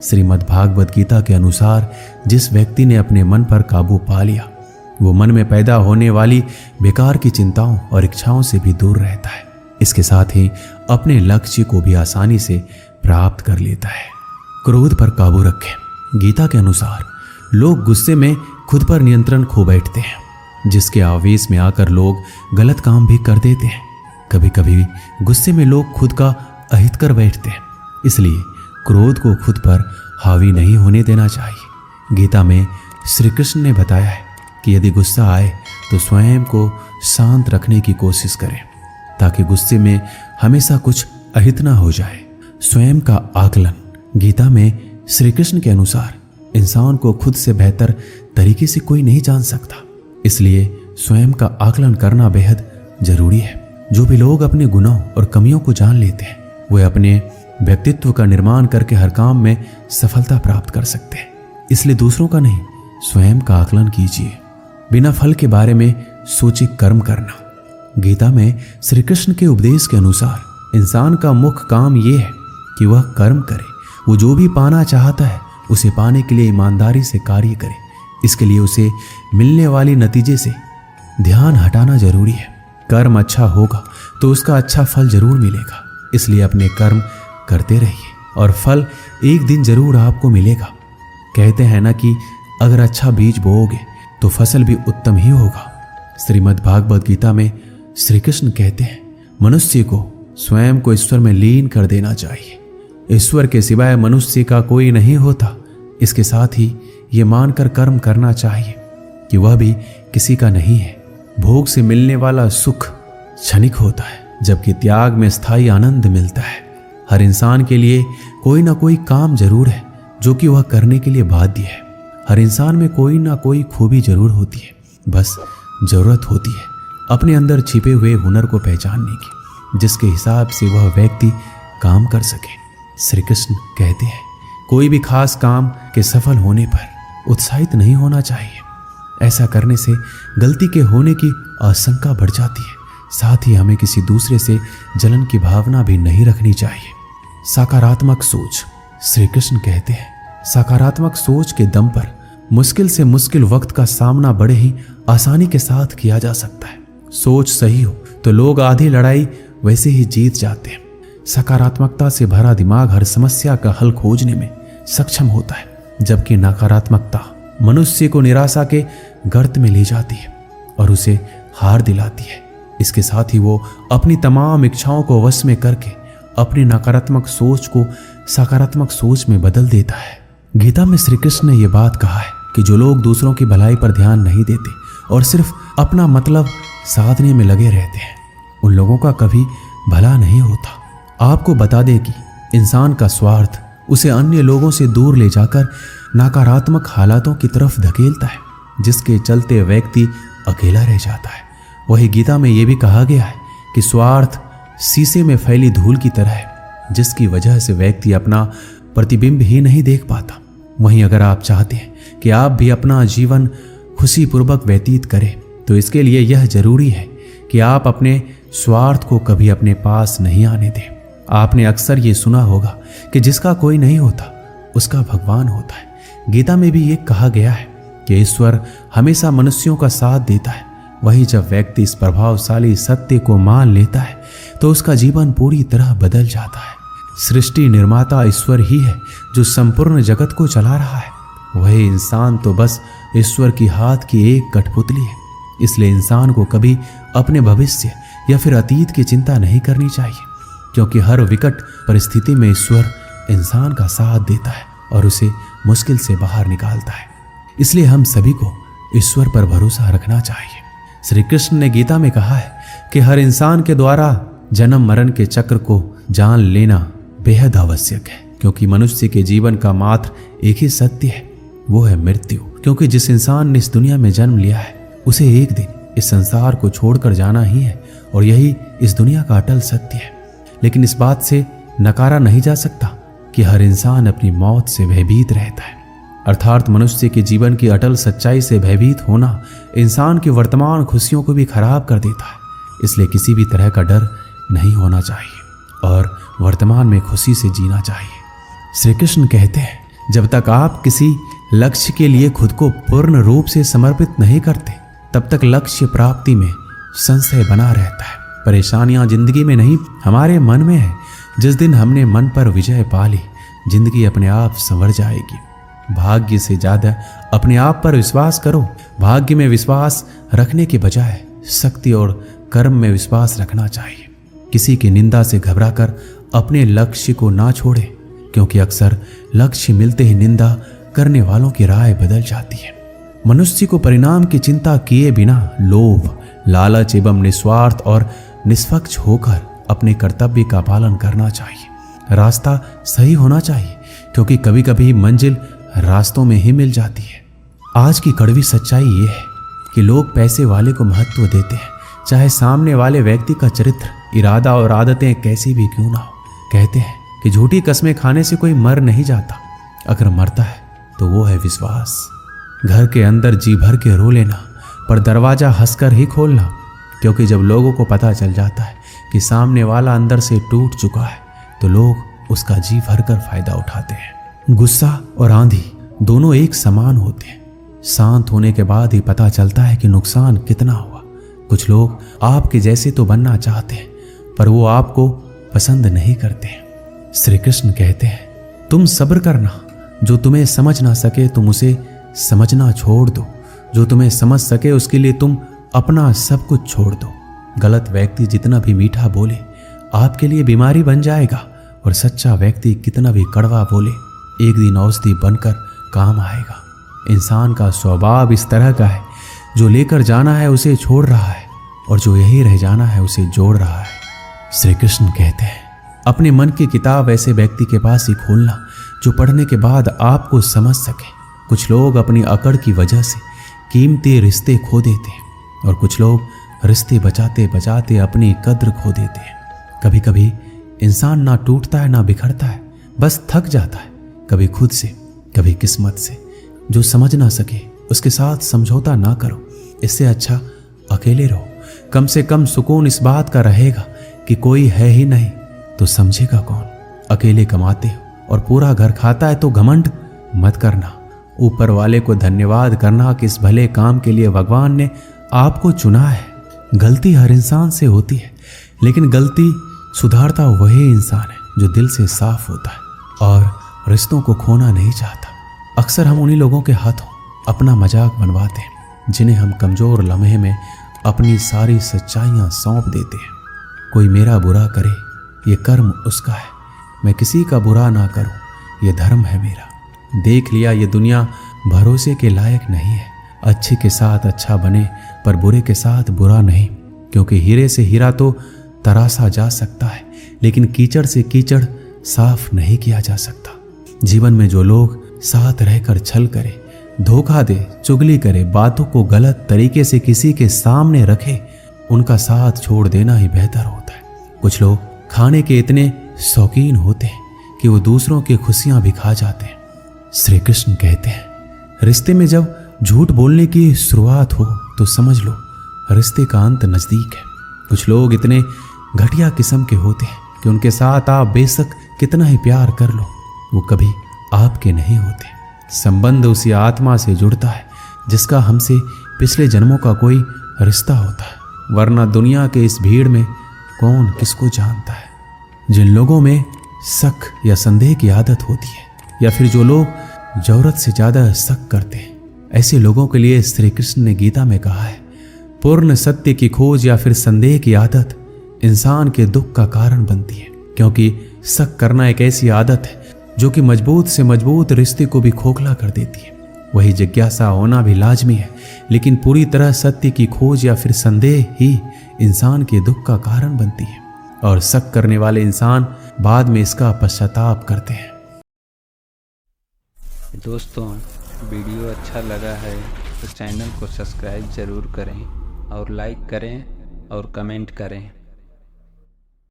श्रीमद् भागवत गीता के अनुसार जिस व्यक्ति ने अपने मन पर काबू पा लिया वो मन में पैदा होने वाली बेकार की चिंताओं और इच्छाओं से भी दूर रहता है। इसके साथ ही अपने लक्ष्य को भी आसानी से प्राप्त कर लेता है। क्रोध पर काबू रखें। गीता के अनुसार लोग गुस्से में खुद पर नियंत्रण खो बैठते हैं, जिसके आवेश में आकर लोग गलत काम भी कर देते हैं। कभी कभी गुस्से में लोग खुद का अहित कर बैठते हैं, इसलिए क्रोध को खुद पर हावी नहीं होने देना चाहिए। गीता में श्री कृष्ण ने बताया है कि यदि गुस्सा आए तो स्वयं को शांत रखने की कोशिश करें, ताकि गुस्से में हमेशा कुछ अहित ना हो जाए। स्वयं का आकलन। गीता में श्री कृष्ण के अनुसार इंसान को खुद से बेहतर तरीके से कोई नहीं जान सकता, इसलिए स्वयं का आकलन करना बेहद जरूरी है। जो भी लोग अपने गुनाहों और कमियों को जान लेते हैं वे अपने व्यक्तित्व का निर्माण करके हर काम में सफलता प्राप्त कर सकते हैं। इसलिए दूसरों का नहीं, स्वयं का आकलन कीजिए। बिना फल के बारे में सोचे कर्म करना। गीता में श्री कृष्ण के उपदेश के अनुसार इंसान का मुख्य काम यह है कि वह कर्म करे। वो जो भी पाना चाहता है उसे पाने के लिए ईमानदारी से कार्य करे। इसके लिए उसे मिलने वाली नतीजे से ध्यान हटाना जरूरी है। कर्म अच्छा होगा तो उसका अच्छा फल जरूर मिलेगा, इसलिए अपने कर्म करते रहिए और फल एक दिन जरूर आपको मिलेगा। कहते हैं ना कि अगर अच्छा बीज बोओगे तो फसल भी उत्तम ही होगा। श्रीमद् भागवत गीता में श्री कृष्ण कहते हैं मनुष्य को स्वयं को ईश्वर में लीन कर देना चाहिए। ईश्वर के सिवाय मनुष्य का कोई नहीं होता। इसके साथ ही ये मानकर कर्म करना चाहिए कि वह भी किसी का नहीं है। भोग से मिलने वाला सुख क्षणिक होता है, जबकि त्याग में स्थायी आनंद मिलता है। हर इंसान के लिए कोई ना कोई काम जरूर है जो कि वह करने के लिए बाध्य है। हर इंसान में कोई ना कोई खूबी जरूर होती है, बस जरूरत होती है अपने अंदर छिपे हुए हुनर को पहचानने की, जिसके हिसाब से वह व्यक्ति काम कर सके। श्री कृष्ण कहते हैं कोई भी खास काम के सफल होने पर उत्साहित नहीं होना चाहिए। ऐसा करने से गलती के होने की आशंका बढ़ जाती है। साथ ही हमें किसी दूसरे से जलन की भावना भी नहीं रखनी चाहिए। सकारात्मक सोच। श्री कृष्ण कहते हैं सकारात्मक सोच के दम पर मुश्किल से मुश्किल वक्त का सामना बड़े ही आसानी के साथ किया जा सकता है। सोच सही हो तो लोग आधी लड़ाई वैसे ही जीत जाते हैं। सकारात्मकता से भरा दिमाग हर समस्या का हल खोजने में सक्षम होता है, जबकि नकारात्मकता मनुष्य को निराशा के गर्त में ले जाती है और उसे हार दिलाती है। इसके साथ ही वो अपनी तमाम इच्छाओं को वश में करके अपनी नकारात्मक सोच को सकारात्मक सोच में बदल देता है। गीता में श्री कृष्ण ने यह बात कहा है कि जो लोग दूसरों की भलाई पर ध्यान नहीं देते और सिर्फ अपना मतलब साधने में लगे रहते हैं, उन लोगों का कभी भला नहीं होता। आपको बता दें कि इंसान का स्वार्थ उसे अन्य लोगों से दूर ले जाकर नकारात्मक हालातों की तरफ धकेलता है, जिसके चलते व्यक्ति अकेला रह जाता है। वही गीता में यह भी कहा गया है कि स्वार्थ शीशे में फैली धूल की तरह है, जिसकी वजह से व्यक्ति अपना प्रतिबिंब ही नहीं देख पाता। वहीं अगर आप चाहते हैं कि आप भी अपना जीवन खुशीपूर्वक व्यतीत करें तो इसके लिए यह जरूरी है कि आप अपने स्वार्थ को कभी अपने पास नहीं आने दें। आपने अक्सर ये सुना होगा कि जिसका कोई नहीं होता उसका भगवान होता है। गीता में भी ये कहा गया है कि ईश्वर हमेशा मनुष्यों का साथ देता है। वहीं जब व्यक्ति इस प्रभावशाली सत्य को मान लेता है तो उसका जीवन पूरी तरह बदल जाता है। सृष्टि निर्माता ईश्वर ही है जो संपूर्ण जगत को चला रहा है। वही इंसान तो बस ईश्वर की हाथ की एक कठपुतली है। इसलिए इंसान को कभी अपने भविष्य या फिर अतीत की चिंता नहीं करनी चाहिए, क्योंकि हर विकट परिस्थिति में ईश्वर इंसान का साथ देता है और उसे मुश्किल से बाहर निकालता है। इसलिए हम सभी को ईश्वर पर भरोसा रखना चाहिए। श्री कृष्ण ने गीता में कहा है कि हर इंसान के द्वारा जन्म मरण के चक्र को जान लेना बेहद आवश्यक है, क्योंकि मनुष्य के जीवन का मात्र एक ही सत्य है, वो है मृत्यु। क्योंकि जिस इंसान ने इस दुनिया में जन्म लिया है उसे एक दिन इस संसार को छोड़कर जाना ही है और यही इस दुनिया का अटल सत्य है। लेकिन इस बात से नकारा नहीं जा सकता कि हर इंसान अपनी मौत से भयभीत रहता है। अर्थात मनुष्य के जीवन की अटल सच्चाई से भयभीत होना इंसान की वर्तमान खुशियों को भी खराब कर देता है। इसलिए किसी भी तरह का डर नहीं होना चाहिए और वर्तमान में खुशी से जीना चाहिए। श्री कृष्ण कहते हैं जब तक आप किसी लक्ष्य के लिए खुद को पूर्ण रूप से समर्पित नहीं करते, तब तक लक्ष्य प्राप्ति में संशय बना रहता है। परेशानियां जिंदगी में नहीं, हमारे मन में है। जिस दिन हमने मन पर विजय पा ली, जिंदगी अपने आप संवर जाएगी। भाग्य से ज्यादा अपने आप पर विश्वास करो। भाग्य में विश्वास रखने के बजाय शक्ति और कर्म में विश्वास रखना चाहिए। किसी की निंदा से घबराकर अपने लक्ष्य को ना छोड़े, क्योंकि अक्सर लक्ष्य मिलते ही निंदा करने वालों की राय बदल जाती है। मनुष्य को परिणाम की चिंता किए बिना लोभ, लालच एवं निस्वार्थ और निष्पक्ष होकर अपने कर्तव्य का पालन करना चाहिए। रास्ता सही होना चाहिए, क्योंकि कभी कभी मंजिल रास्तों में ही मिल जाती है। आज की कड़वी सच्चाई ये है कि लोग पैसे वाले को महत्व देते हैं, चाहे सामने वाले व्यक्ति का चरित्र, इरादा और आदतें कैसी भी क्यों ना हो। कहते हैं कि झूठी कस्में खाने से कोई मर नहीं जाता, अगर मरता है तो वो है विश्वास। घर के अंदर जी भर के रो लेना, पर दरवाजा हंसकर ही खोलना, क्योंकि जब लोगों को पता चल जाता है कि सामने वाला अंदर से टूट चुका है, तो लोग उसका जी भर कर फायदा उठाते हैं। गुस्सा और आंधी दोनों एक समान होते हैं। शांत होने के बाद ही पता चलता है कि नुकसान कितना हुआ। कुछ लोग आपके जैसे तो बनना चाहते हैं, पर वो आपको पसंद नहीं करते हैं। श्री कृष्ण कहते हैं, तुम सब्र करना, जो तुम्हें समझ ना सके तुम उसे समझना छोड़ दो, जो तुम्हें समझ सके उसके लिए तुम अपना सब कुछ छोड़ दो। गलत व्यक्ति जितना भी मीठा बोले आपके लिए बीमारी बन जाएगा, और सच्चा व्यक्ति कितना भी कड़वा बोले एक दिन औषधि बनकर काम आएगा। इंसान का स्वभाव इस तरह का है, जो लेकर जाना है उसे छोड़ रहा है, और जो यही रह जाना है उसे जोड़ रहा है। श्री कृष्ण कहते हैं, अपने मन की किताब ऐसे व्यक्ति के पास ही खोलना जो पढ़ने के बाद आपको समझ सके। कुछ लोग अपनी अकड़ की वजह से कीमती रिश्ते खो देते हैं, और कुछ लोग रिश्ते बचाते बचाते अपनी कद्र खो देते हैं। कभी कभी इंसान ना टूटता है ना बिखरता है, बस थक जाता है, कभी खुद से कभी किस्मत से। जो समझ ना सके उसके साथ समझौता ना करो, इससे अच्छा अकेले रहो। कम से कम सुकून इस बात का रहेगा कि कोई है ही नहीं तो समझेगा कौन। अकेले कमाते हो और पूरा घर खाता है तो घमंड मत करना। ऊपर वाले को धन्यवाद करना कि इस भले काम के लिए भगवान ने आपको चुना है। गलती हर इंसान से होती है, लेकिन गलती सुधारता वही इंसान है जो दिल से साफ होता है और रिश्तों को खोना नहीं चाहता। अक्सर हम उन्हीं लोगों के हाथों अपना मजाक बनवाते हैं जिन्हें हम कमजोर लम्हे में अपनी सारी सच्चाइयां सौंप देते हैं। कोई मेरा बुरा करे ये कर्म उसका है, मैं किसी का बुरा ना करूं ये धर्म है मेरा। देख लिया ये दुनिया भरोसे के लायक नहीं है। अच्छे के साथ अच्छा बने पर बुरे के साथ बुरा नहीं, क्योंकि हीरे से हीरा तो तराशा जा सकता है, लेकिन कीचड़ से कीचड़ साफ नहीं किया जा सकता। जीवन में जो लोग साथ रहकर छल करे, धोखा दे, चुगली करे, बातों को गलत तरीके से किसी के सामने रखे, उनका साथ छोड़ देना ही बेहतर होता है। कुछ लोग खाने के इतने शौकीन होते हैं कि वो दूसरों की खुशियां भी खा जाते हैं। श्री कृष्ण कहते हैं, रिश्ते में जब झूठ बोलने की शुरुआत हो तो समझ लो रिश्ते का अंत नजदीक है। कुछ लोग इतने घटिया किस्म के होते हैं कि उनके साथ आप बेशक कितना ही प्यार कर लो, वो कभी आपके नहीं होते। संबंध उसी आत्मा से जुड़ता है जिसका हमसे पिछले जन्मों का कोई रिश्ता होता है, वरना दुनिया के इस भीड़ में कौन किसको जानता है। जिन लोगों में शक या संदेह की आदत होती है, या फिर जो लोग जरूरत से ज्यादा शक करते हैं, ऐसे लोगों के लिए श्री कृष्ण ने गीता में कहा है, पूर्ण सत्य की खोज या फिर संदेह की आदत इंसान के दुख का कारण बनती है, क्योंकि शक करना एक ऐसी आदत है जो कि मजबूत से मजबूत रिश्ते को भी खोखला कर देती है। वही जिज्ञासा होना भी लाजमी है, लेकिन पूरी तरह सत्य की खोज या फिर संदेह ही इंसान के दुख का कारण बनती है, और शक करने वाले इंसान बाद में इसका पश्चाताप करते हैं। दोस्तों, वीडियो अच्छा लगा है तो चैनल को सब्सक्राइब जरूर करें और लाइक करें और कमेंट करें।